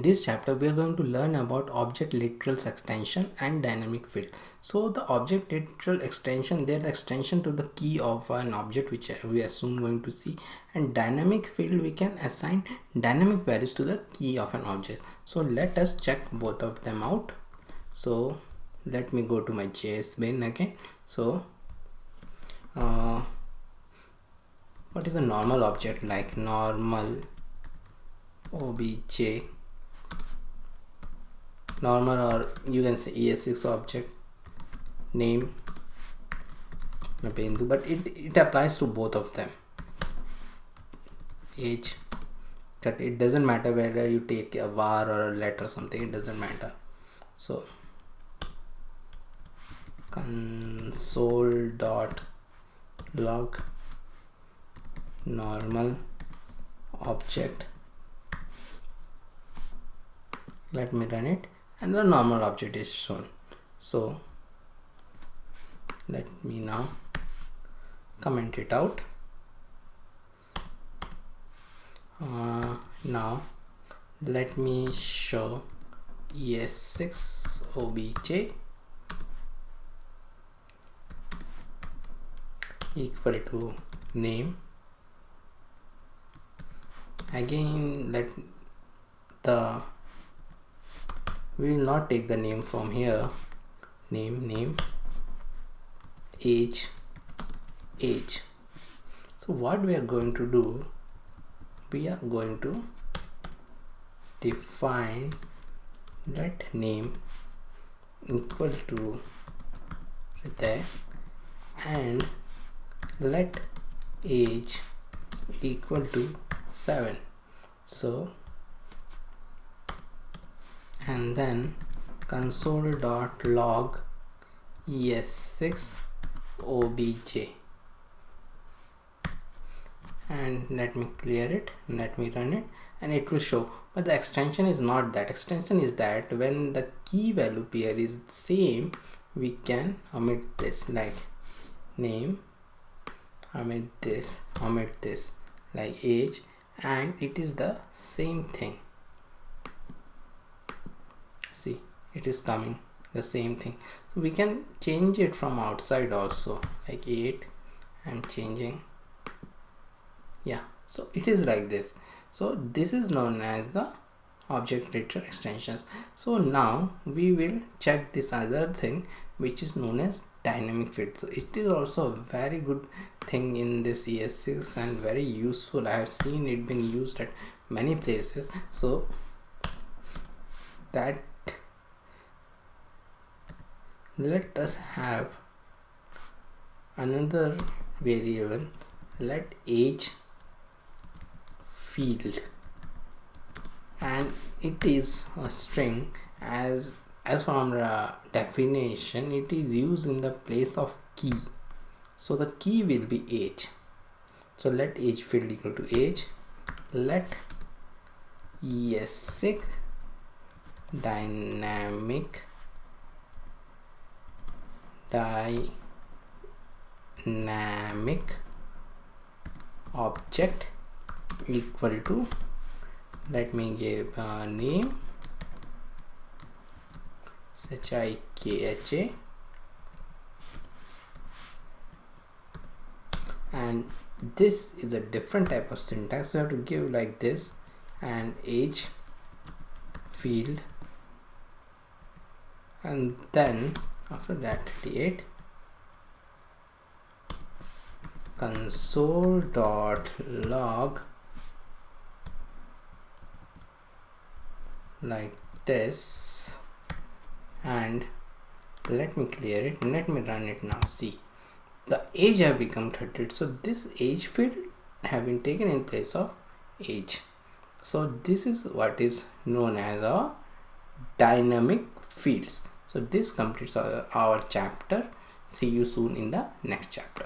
this chapter we are going to learn about object literal extension and dynamic field. So the object literal extension, they're the extension to the key of an object which we are soon going to see, and dynamic field we can assign dynamic values to the key of an object. So let us check both of them out. So let me go to my JS bin again. So what is a normal object? Like normal obj, normal, or you can say ES6 object name, but it applies to both of them. Age, that it doesn't matter whether you take a var or a let or something, it doesn't matter. So console.log normal object, let me run it, and the normal object is shown. So let me now comment it out. Now let me show ES6 obj equal to name. Again, we will not take the name from here. Name age. So what we are going to do, we are going to define let name equal to there and let age equal to 7. So and then console.log ES6 obj, and let me clear it, let me run it, and it will show. But the extension is not that. Extension is that when the key value pair is same, we can omit this, like name, omit this, like age, and it is the same thing. See, it is coming the same thing. So we can change it from outside also, like 8 I'm changing. Yeah, so it is like this. So this is known as the object literal extensions. So now we will check this other thing which is known as dynamic field. So it is also a very good thing in this ES6 and very useful. I have seen it being used at many places. So that let us have another variable, let age field, and it is a string. As from the definition, it is used in the place of key, so the key will be age. So let age field equal to age, let ES6 dynamic object equal to, let me give a name, HIKHA, and this is a different type of syntax. So you have to give like this, and age field, and then after that 38 console.log like this, and let me clear it, let me run it now. See, the age have become 38. So this age field have been taken in place of age. So this is what is known as our dynamic fields. So this completes our chapter. See you soon in the next chapter.